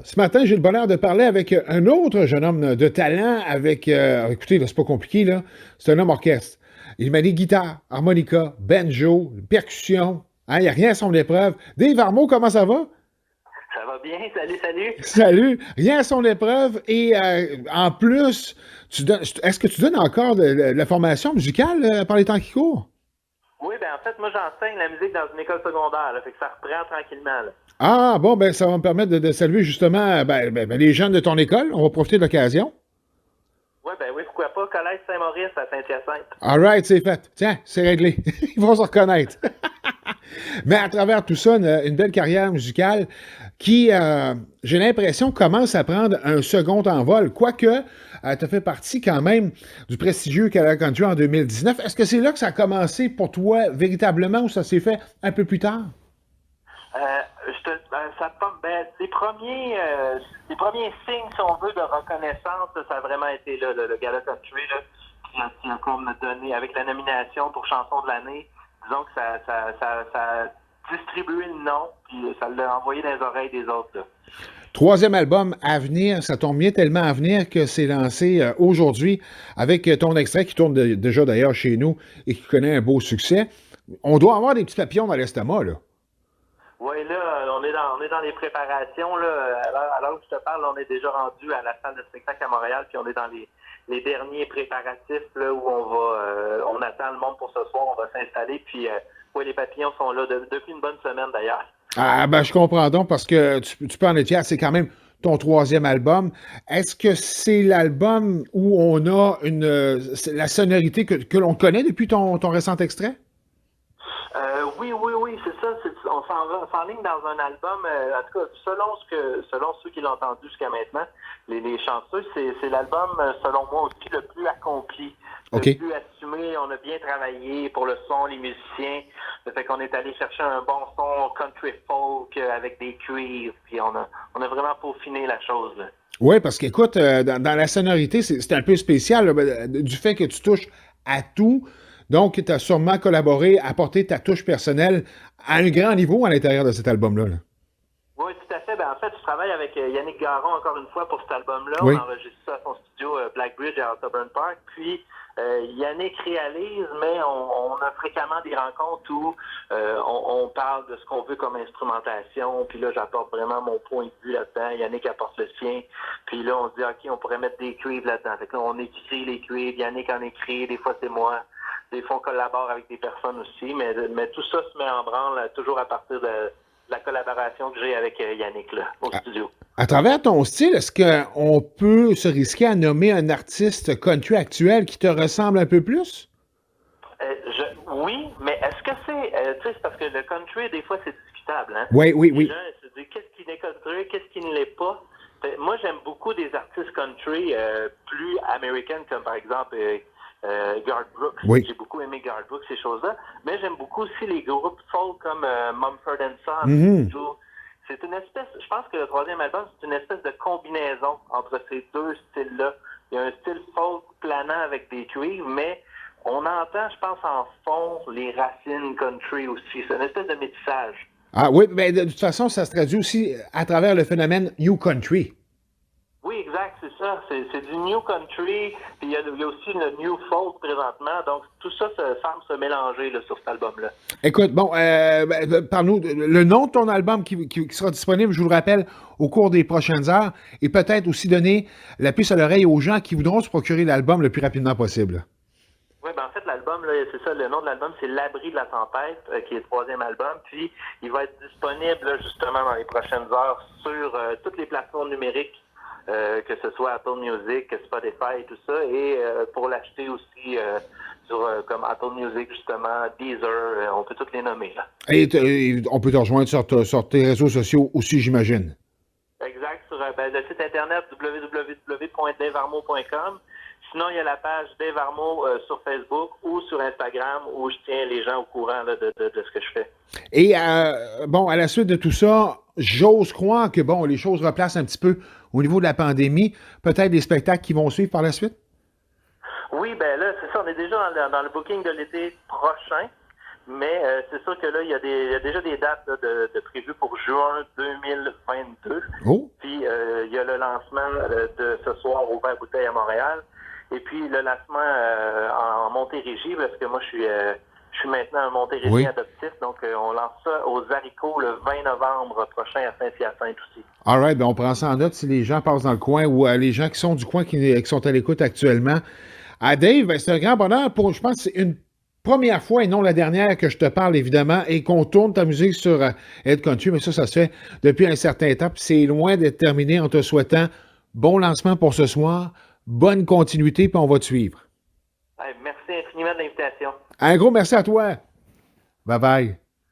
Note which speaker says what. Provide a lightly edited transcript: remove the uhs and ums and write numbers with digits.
Speaker 1: Ce matin, j'ai le bonheur de parler avec un autre jeune homme de talent écoutez, là, c'est pas compliqué, là. C'est un homme orchestre. Il manie guitare, harmonica, banjo, percussion. Hein, il n'y a rien à son épreuve. Dave Armo, comment ça va?
Speaker 2: Ça va bien? Salut, salut!
Speaker 1: Salut! Rien à son épreuve. Et en plus, est-ce que tu donnes encore de la formation musicale par les temps qui courent?
Speaker 2: Oui, ben en fait, moi j'enseigne la musique dans une école secondaire, là, fait que ça reprend tranquillement. Là.
Speaker 1: Ah, bon, ben ça va me permettre de saluer justement les jeunes de ton école. On va profiter de l'occasion.
Speaker 2: Oui, ben oui, pourquoi pas? Collège Saint-Maurice à Saint-Hyacinthe.
Speaker 1: All right, c'est fait. Tiens, c'est réglé. Ils vont se reconnaître. Mais à travers tout ça, une belle carrière musicale qui, j'ai l'impression, commence à prendre un second envol. Quoique, tu as fait partie quand même du prestigieux Canada Country en 2019. Est-ce que c'est là que ça a commencé pour toi véritablement ou ça s'est fait un peu plus tard?
Speaker 2: Les premiers signes, si on veut, de reconnaissance, ça a vraiment été là, le Gala Country, là, qui a comme donné, avec la nomination pour chanson de l'année, disons que ça a distribué le nom, puis ça l'a envoyé dans les oreilles des autres. Là.
Speaker 1: Troisième album à venir, ça tombe bien tellement à venir que c'est lancé aujourd'hui avec ton extrait qui tourne déjà d'ailleurs chez nous et qui connaît un beau succès. On doit avoir des petits papillons dans l'estomac, là.
Speaker 2: Oui, là, on est dans les préparations. Là. À l'heure où je te parle, on est déjà rendu à la salle de spectacle à Montréal, puis on est dans les derniers préparatifs là, où on attend le monde pour ce soir, on va s'installer, puis oui, les papillons sont là depuis une bonne semaine d'ailleurs.
Speaker 1: Ah, ben, je comprends donc parce que tu peux en être fier. C'est quand même ton troisième album. Est-ce que c'est l'album où on a la sonorité que l'on connaît depuis ton récent extrait?
Speaker 2: Oui, c'est ça. On s'enligne dans un album, en tout cas, selon ceux qui l'ont entendu jusqu'à maintenant, les chanceux, c'est l'album, selon moi aussi, le plus accompli, le
Speaker 1: OK.
Speaker 2: plus assumé. On a bien travaillé pour le son, les musiciens. Ça fait qu'on est allé chercher un bon son country folk avec des cuivres, puis on a vraiment peaufiné la chose. Là.
Speaker 1: Oui, parce qu'écoute, dans la sonorité, c'est un peu spécial là, du fait que tu touches à tout. Donc, tu as sûrement collaboré, apporté ta touche personnelle à un grand niveau à l'intérieur de cet album-là. Là.
Speaker 2: Oui, tout à fait. Ben, en fait, je travaille avec Yannick Garon encore une fois pour cet album-là. On
Speaker 1: Oui.
Speaker 2: enregistre ça à son studio Blackbridge à Otterburn Park. Puis Yannick réalise, mais on a fréquemment des rencontres où on parle de ce qu'on veut comme instrumentation. Puis là, j'apporte vraiment mon point de vue là-dedans. Yannick apporte le sien. Puis là, on se dit, OK, on pourrait mettre des cuivres là-dedans. Fait que là, on écrit les cuivres. Yannick en écrit. Des fois, c'est moi. Des fois, on collabore avec des personnes aussi. Mais tout ça se met en branle toujours à partir de la collaboration que j'ai avec Yannick là, au studio.
Speaker 1: À travers ton style, est-ce qu'on peut se risquer à nommer un artiste country actuel qui te ressemble un peu plus?
Speaker 2: Oui, mais est-ce que tu sais, c'est parce que le country, des fois, c'est discutable. Hein?
Speaker 1: Oui, oui,
Speaker 2: Les
Speaker 1: oui.
Speaker 2: gens se disent qu'est-ce qui est country, qu'est-ce qui ne l'est pas. Moi, j'aime beaucoup des artistes country plus américaines, comme par exemple Garth Brooks.
Speaker 1: Oui.
Speaker 2: J'ai beaucoup aimé Garth Brooks, ces choses-là. Mais j'aime beaucoup aussi les groupes folk comme Mumford
Speaker 1: Mhm.
Speaker 2: Sons. C'est une espèce, je pense que le troisième album, c'est une espèce de combinaison entre ces deux styles-là. Il y a un style folk planant avec des cuivres, mais on entend, je pense, en fond, les racines country aussi. C'est une espèce de métissage.
Speaker 1: Ah oui, mais de toute façon, ça se traduit aussi à travers le phénomène New Country.
Speaker 2: Oui, exact, c'est ça. C'est du new country, puis il y a aussi le new folk présentement. Donc, tout ça semble se mélanger là, sur cet album-là.
Speaker 1: Écoute, bon, parle-nous le nom de ton album qui sera disponible, je vous le rappelle, au cours des prochaines heures, et peut-être aussi donner la puce à l'oreille aux gens qui voudront se procurer l'album le plus rapidement possible.
Speaker 2: Oui, ben en fait, l'album, là, c'est ça, le nom de l'album, c'est L'Abri de la tempête, qui est le troisième album. Puis, il va être disponible, là, justement, dans les prochaines heures sur toutes les plateformes numériques, que ce soit Apple Music, Spotify et tout ça. Et pour l'acheter aussi sur comme Apple Music, justement, Deezer, on peut toutes les nommer, là.
Speaker 1: Et on peut te rejoindre sur tes réseaux sociaux aussi, j'imagine.
Speaker 2: Exact, sur le site internet www.davearmo.com. Sinon, il y a la page Dave Armo sur Facebook ou sur Instagram où je tiens les gens au courant là, de ce que je fais.
Speaker 1: Et bon, à la suite de tout ça, j'ose croire que bon, les choses replacent un petit peu au niveau de la pandémie. Peut-être des spectacles qui vont suivre par la suite?
Speaker 2: Oui, ben là, c'est ça, on est déjà dans le booking de l'été prochain. Mais c'est sûr que là, il y a déjà des dates là, de prévues pour juin 2022.
Speaker 1: Oh!
Speaker 2: Puis il y a le lancement de ce soir au Vert Bouteille à Montréal. Et puis le lancement en Montérégie, parce que moi je suis maintenant un Montérégie
Speaker 1: Oui.
Speaker 2: adoptif. Donc on lance ça aux haricots le 20 novembre prochain à Saint-Hyacinthe aussi.
Speaker 1: All right, ben on prend ça en note si les gens passent dans le coin ou les gens qui sont du coin qui sont à l'écoute actuellement. Dave, ben, c'est un grand bonheur pour, je pense, que c'est une première fois et non la dernière que je te parle, évidemment, et qu'on tourne ta musique sur Head Country, mais ça se fait depuis un certain temps. Puis c'est loin d'être terminé en te souhaitant bon lancement pour ce soir, bonne continuité, puis on va te suivre.
Speaker 2: Merci infiniment de l'invitation.
Speaker 1: Un gros merci à toi. Bye bye.